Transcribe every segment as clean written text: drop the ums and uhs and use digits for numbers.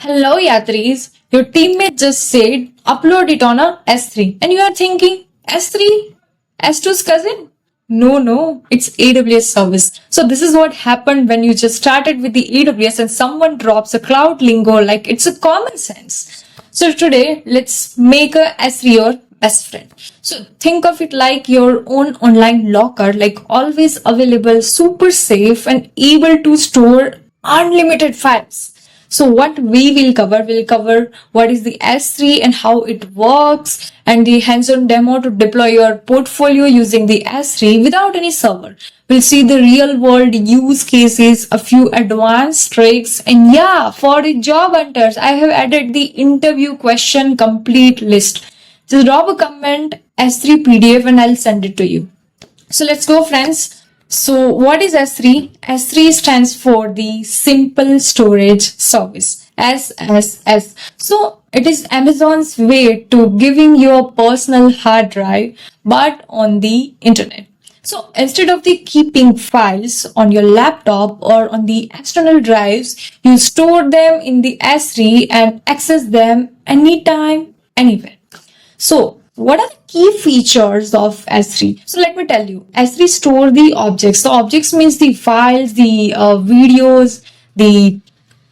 Hello, Yatris. Your teammate just said upload it on a S3, and you are thinking S3, S2's cousin? No, it's AWS service. So this is what happened when you just started with the AWS and someone drops a cloud lingo like it's a common sense. So today, let's make a S3 your best friend. So think of it like your own online locker, like always available, super safe, and able to store unlimited files. So what we'll cover what is the S3 and how it works, and the hands-on demo to deploy your portfolio using the S3 without any server. We'll see the real world use cases, a few advanced tricks, and yeah, for the job hunters, I have added the interview question complete list. Just drop a comment S3 PDF and I'll send it to you. So let's go, friends. So what is S3? S3 stands for the Simple Storage Service, SSS. So it is Amazon's way to giving you a personal hard drive, but on the internet. So instead of the keeping files on your laptop or on the external drives, you store them in the S3 and access them anytime, anywhere. So what are the key features of S3? So let me tell you, S3 store the objects. The objects means the files, the videos, the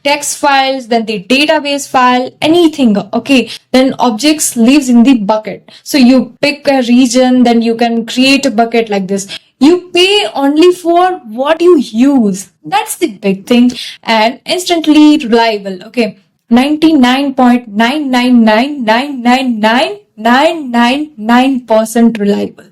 text files, then the database file, anything. Okay, then objects lives in the bucket. So you pick a region, then you can create a bucket like this. You pay only for what you use. That's the big thing. And instantly reliable. Okay, 99.999999999% reliable.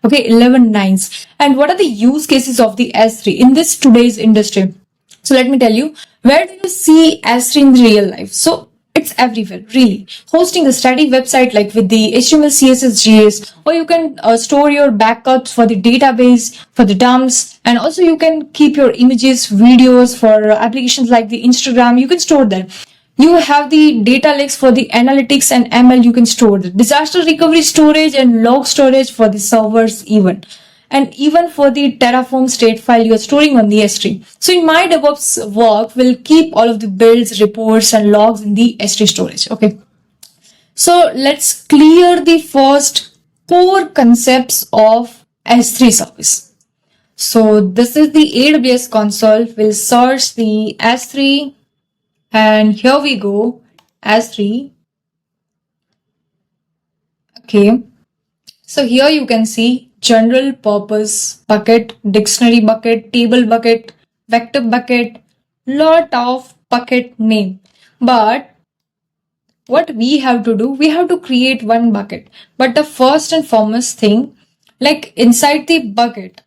Okay, 11 nines. And what are the use cases of the S3 in this today's industry? So let me tell you, where do you see S3 in real life? So it's everywhere, really. Hosting a static website like with the HTML, CSS, JS, or you can store your backups for the database, for the dumps, and also you can keep your images, videos for applications like the Instagram, you can store them. You have the data lakes for the analytics and ML, you can store the disaster recovery storage and log storage for the servers even. And even for the Terraform state file you are storing on the S3. So in my DevOps work, we'll keep all of the builds, reports, and logs in the S3 storage. Okay. So let's clear the first core concepts of S3 service. So this is the AWS console. We'll search the S3. And here we go, S3. Okay. So here you can see general purpose bucket, dictionary bucket, table bucket, vector bucket, lot of bucket name. But what we have to do, we have to create one bucket. But the first and foremost thing, like inside the bucket,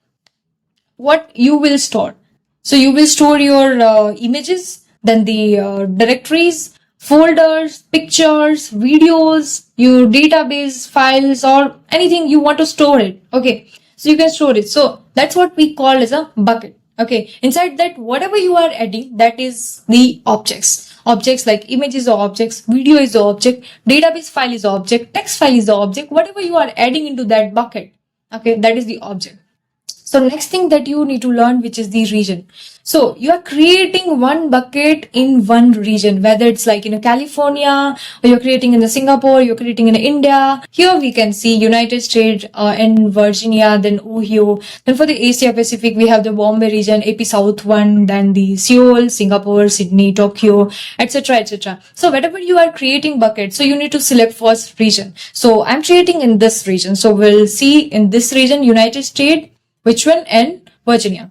what you will store. So you will store your images, then the directories, folders, pictures, videos, your database files, or anything you want to store it. Okay, so you can store it. So that's what we call as a bucket. Okay, inside that, whatever you are adding, that is the objects. Objects like images or objects, video is the object, database file is the object, text file is the object, whatever you are adding into that bucket. Okay, that is the object. So next thing that you need to learn, which is the region. So you are creating one bucket in one region, whether it's like in California, or you're creating in the Singapore, you're creating in India. Here we can see United States and Virginia, then Ohio. Then for the Asia Pacific, we have the Bombay region, AP South one, then the Seoul, Singapore, Sydney, Tokyo, etc., etc. So whatever you are creating bucket, so you need to select first region. So I'm creating in this region. So we'll see in this region, United States, which one, and Virginia.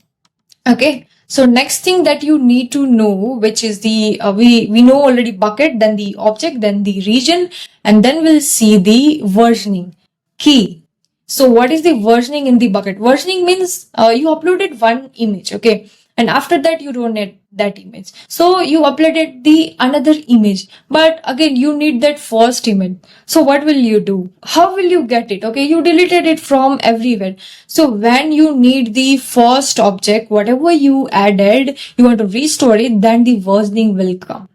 Okay. So next thing that you need to know, which is the, we know already bucket, then the object, then the region, and then we'll see the versioning key. So what is the versioning in the bucket? Versioning means you uploaded one image, okay? And after that, you don't need that image. So you uploaded the another image, but again, you need that first image. So what will you do? How will you get it? Okay, you deleted it from everywhere. So when you need the first object, whatever you added, you want to restore it, then the versioning will come.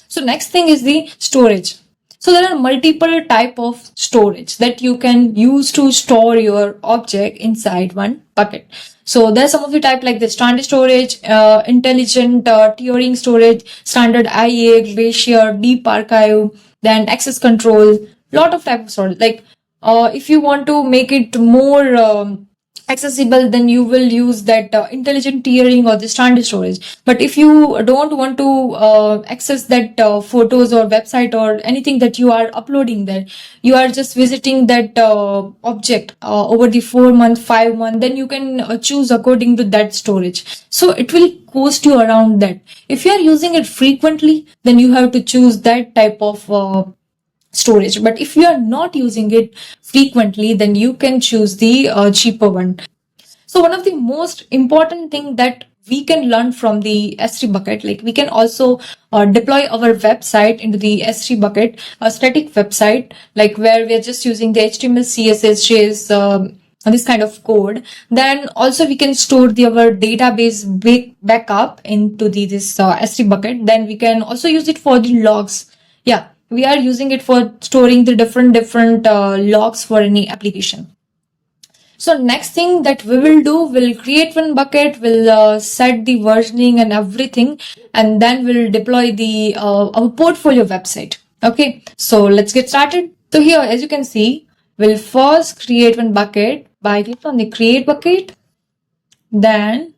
So next thing is the storage. So there are multiple type of storage that you can use to store your object inside one bucket. So there's some of the type like the standard storage, intelligent tiering storage, standard IA, glacier, deep archive, then access control, lot of type of storage. Like if you want to make it more accessible, then you will use that intelligent tiering or the standard storage. But if you don't want to access that photos or website or anything that you are uploading there, you are just visiting that object over the 4 month 5 month, then you can choose according to that storage. So it will cost you around that. If you are using it frequently, then you have to choose that type of storage. But if you are not using it frequently, then you can choose the cheaper one. So one of the most important thing that we can learn from the S3 bucket, like we can also deploy our website into the S3 bucket, a static website, like where we're just using the HTML, CSS, JS, this kind of code. Then also we can store our database backup into this S3 bucket. Then we can also use it for the logs. Yeah, we are using it for storing the different logs for any application. So next thing that we will do, we'll create one bucket, we'll set the versioning and everything, and then we'll deploy the our portfolio website. Okay, so let's get started. So here, as you can see, we'll first create one bucket by clicking on the create bucket. Then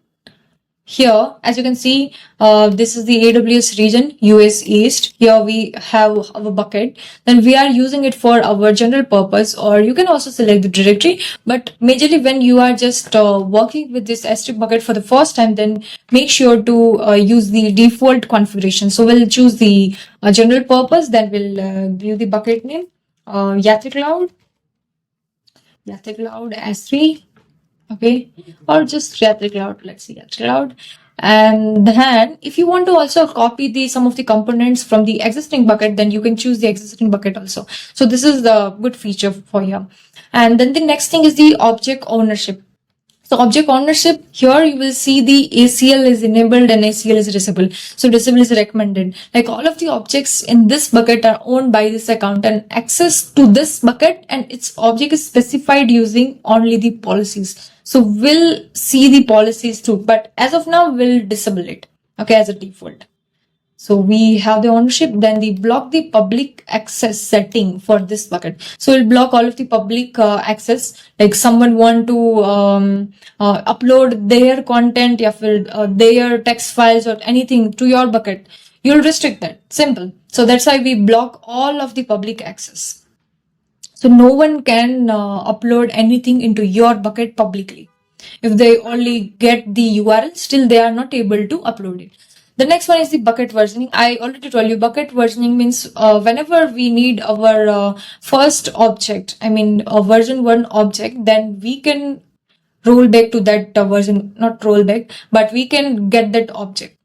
here, as you can see, this is the AWS region, US East. Here we have our bucket. Then we are using it for our general purpose, or you can also select the directory. But majorly when you are just working with this S3 bucket for the first time, then make sure to use the default configuration. So we'll choose the general purpose. Then we'll give the bucket name, Yatri Cloud S3. Okay, or just Yatri Cloud. Let's see, Yatri Cloud. And then if you want to also copy some of the components from the existing bucket, then you can choose the existing bucket also. So this is the good feature for you. And then the next thing is the object ownership. So object ownership, here you will see the ACL is enabled and ACL is disabled. So disable is recommended. Like all of the objects in this bucket are owned by this account, and access to this bucket and its object is specified using only the policies. So we'll see the policies too, but as of now, we'll disable it. Okay, as a default. So we have the ownership, then we block the public access setting for this bucket. So we'll block all of the public access, like someone want to upload their content, their text files or anything to your bucket. You'll restrict that, simple. So that's why we block all of the public access. So no one can upload anything into your bucket publicly. If they only get the URL, still they are not able to upload it. The next one is the bucket versioning. I already told you bucket versioning means whenever we need our first object, I mean a version 1 object, then we can roll back to that version, not roll back, but we can get that object.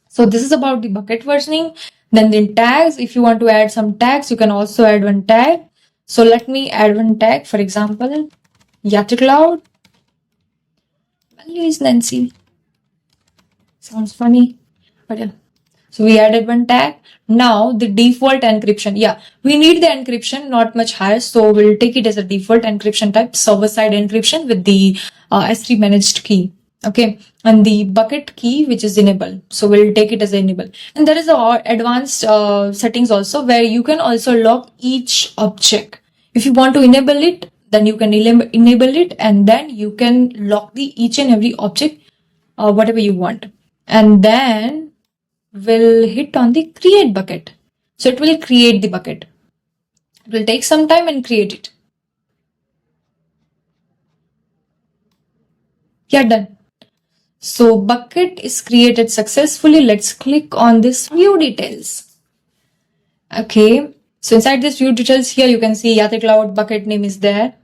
So this is about the bucket versioning. Then the tags, if you want to add some tags, you can also add one tag. So let me add one tag, for example, Yatri Cloud. Value is Nancy. Sounds funny, but yeah. So we added one tag. Now the default encryption. Yeah, we need the encryption, not much higher. So we'll take it as a default encryption type, server-side encryption with the S3 managed key. Okay, and the bucket key, which is enable. So we'll take it as enable. And there is a advanced settings also, where you can also lock each object. If you want to enable it, then you can enable it, and then you can lock the each and every object, whatever you want. And then we'll hit on the create bucket. So it will create the bucket. It will take some time and create it. Yeah, done. So bucket is created successfully. Let's click on this view details. Okay. So inside this view details here, you can see Yatri Cloud bucket name is there.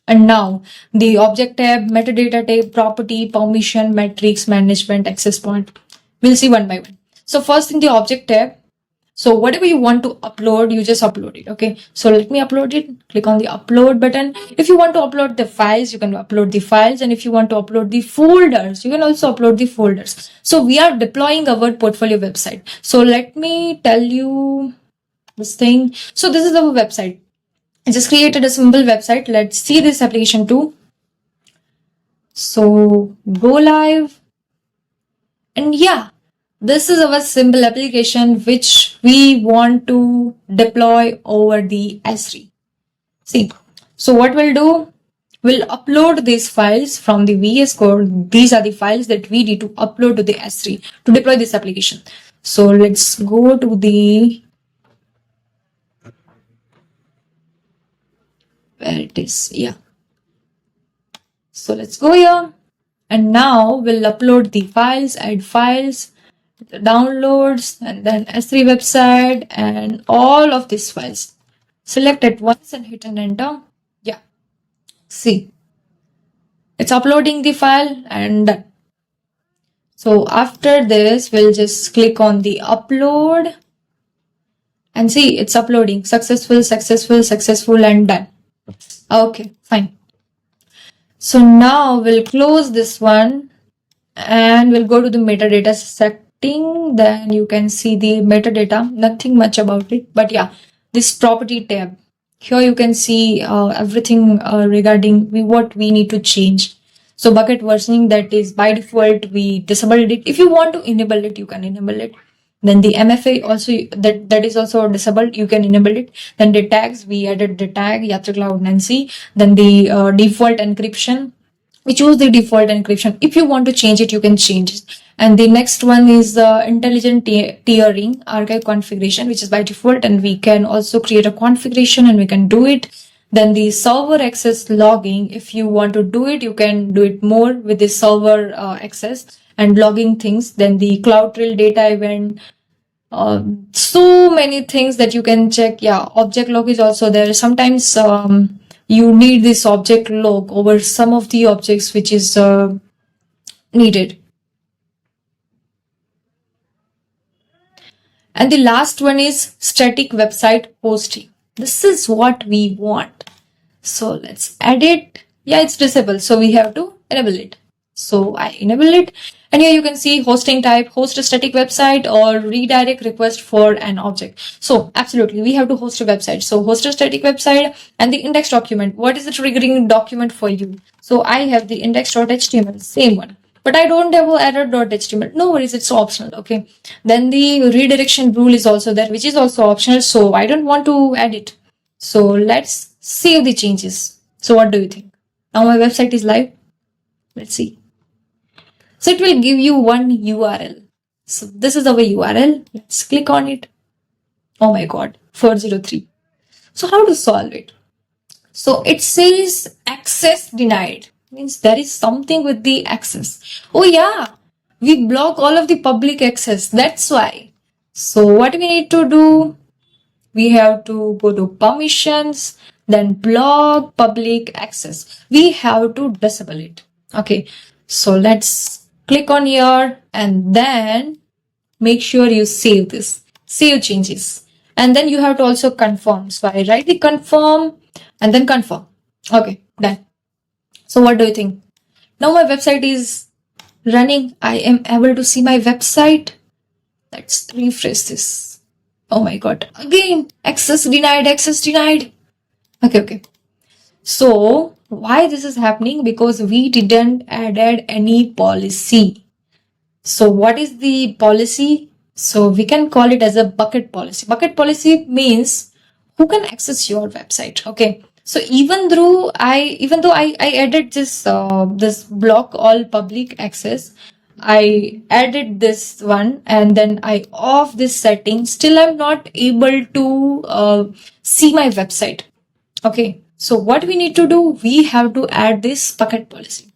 And now the object tab, metadata tab, property, permission, metrics, management, access point. We'll see one by one. So first in the object tab, so whatever you want to upload, you just upload it. Okay. So let me upload it. Click on the upload button. If you want to upload the files, you can upload the files. And if you want to upload the folders, you can also upload the folders. So we are deploying our portfolio website. So let me tell you this thing. So this is our website. I just created a simple website. Let's see this application too. So go live. And yeah, this is our simple application which we want to deploy over the S3. See, so what we'll do, we'll upload these files from the VS Code. These are the files that we need to upload to the S3 to deploy this application. So let's go to the, where it is, yeah. So let's go here. And now we'll upload the files, add files, the downloads, and then S3 website, and all of these files. Select it once and hit an enter. Yeah, see, it's uploading the file and done. So after this, we'll just click on the upload and see it's uploading. Successful, successful, successful, and done. Okay, fine. So now we'll close this one and we'll go to the metadata setting. Then you can see the metadata, nothing much about it, but yeah, this property tab. Here you can see everything regarding what we need to change. So bucket versioning, that is by default we disabled it. If you want to enable it, you can enable it. Then the MFA also, that is also disabled, you can enable it. Then the tags, we added the tag Yatri Cloud Nancy. Then the default encryption, we choose the default encryption. If you want to change it, you can change it. And the next one is intelligent tiering archive configuration, which is by default, and we can also create a configuration and we can do it. Then the server access logging, if you want to do it, you can do it more with the server access and logging things. Then the CloudTrail data event, so many things that you can check. Yeah, object log is also there. Sometimes you need this object log over some of the objects which is needed. And the last one is static website hosting. This is what we want. So let's add it. Yeah, it's disabled, so we have to enable it. So I enable it. And here you can see hosting type, host a static website or redirect request for an object. So absolutely, we have to host a website. So host a static website and the index document. What is the triggering document for you? So I have the index.html, same one. But I don't have error.html. No worries, it's optional. Okay. Then the redirection rule is also there, which is also optional. So I don't want to add it. So let's save the changes. So what do you think? Now my website is live. Let's see. So it will give you one URL. So this is our URL. Let's click on it. Oh my God, 403. So how to solve it? So it says access denied. Means there is something with the access. Oh yeah, we block all of the public access. That's why. So what we need to do? We have to go to permissions, then block public access. We have to disable it. Okay. So let's click on here and then make sure you save this. Save changes. And then you have to also confirm. So I write the confirm and then confirm. Okay, done. So what do you think? Now my website is running. I am able to see my website. Let's refresh this. Oh my God. Again, access denied, access denied. Okay. So why this is happening? Because we didn't added any policy. So what is the policy? So we can call it as a bucket policy. Bucket policy means who can access your website. Okay. So even though I added this this block all public access, I added this one and then I off this setting. Still, I'm not able to see my website. Okay. So what we need to do? We have to add this bucket policy.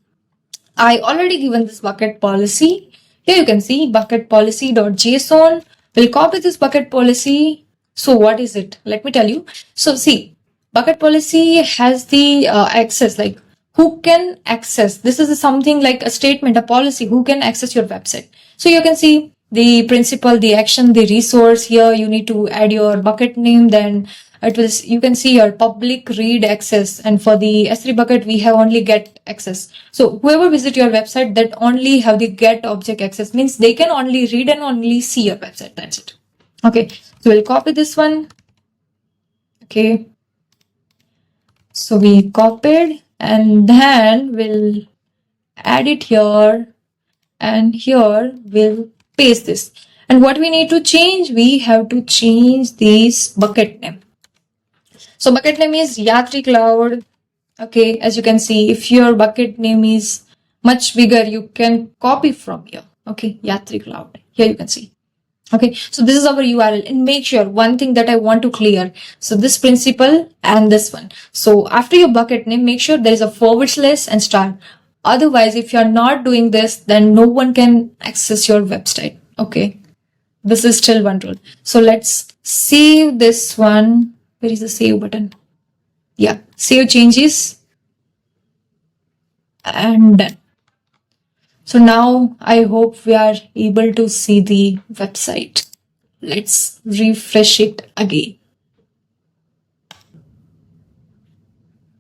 I already given this bucket policy. Here you can see bucket policy.json. We'll copy this bucket policy. So what is it? Let me tell you. So see, bucket policy has the access, like who can access. This is something like a statement, a policy, who can access your website. So you can see the principle, the action, the resource. Here you need to add your bucket name. Then it will, you can see your public read access, and for the S3 bucket we have only get access. So whoever visit your website, that only have the get object access, means they can only read and only see your website. That's it. Okay, so we'll copy this one. Okay, so we copied and then we'll add it here, and here we'll paste this. And what we need to change, we have to change this bucket name. So bucket name is Yatri Cloud. Okay, as you can see, if your bucket name is much bigger, you can copy from here. Okay, Yatri Cloud. Here you can see. Okay, so this is our URL, and make sure one thing that I want to clear. So this principal and this one. So after your bucket name, make sure there is a / and star. Otherwise, if you're not doing this, then no one can access your website. Okay, this is still one rule. So let's save this one. Where is the save button? Yeah, save changes and done. So now I hope we are able to see the website. Let's refresh it again.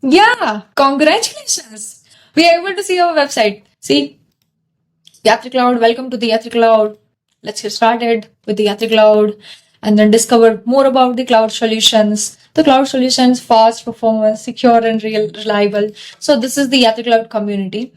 Yeah, congratulations. We are able to see our website. See, Yatri Cloud, welcome to the Yatri Cloud. Let's get started with the Yatri Cloud and then discover more about the cloud solutions. The cloud solutions, fast performance, secure and reliable. So this is the Yatri Cloud community.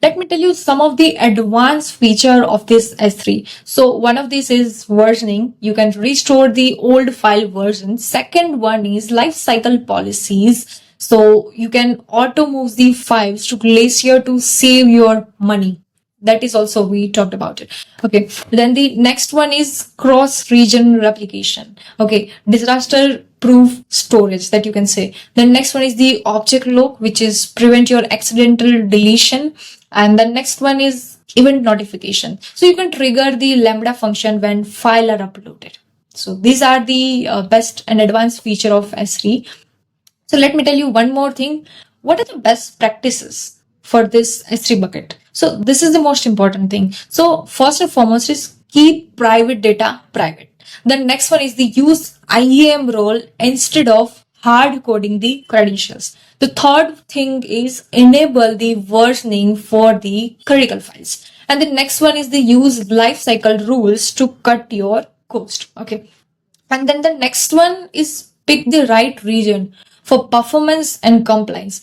Let me tell you some of the advanced feature of this S3. So one of these is versioning. You can restore the old file version. Second one is lifecycle policies. So you can auto move the files to Glacier to save your money. That is also, we talked about it. Okay, then the next one is cross region replication. Okay, disaster proof storage, that you can say. The next one is the object lock, which is prevent your accidental deletion. And the next one is event notification. So you can trigger the Lambda function when file are uploaded. So these are the best and advanced feature of S3. So let me tell you one more thing. What are the best practices for this S3 bucket? So this is the most important thing. So first and foremost is keep private data private. The next one is the use IAM role instead of hard coding the credentials. The third thing is enable the versioning for the critical files. And the next one is the use lifecycle rules to cut your cost. Okay. And then the next one is pick the right region for performance and compliance.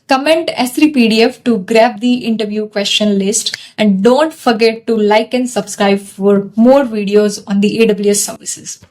Comment S3 PDF to grab the interview question list, and don't forget to like and subscribe for more videos on the AWS services.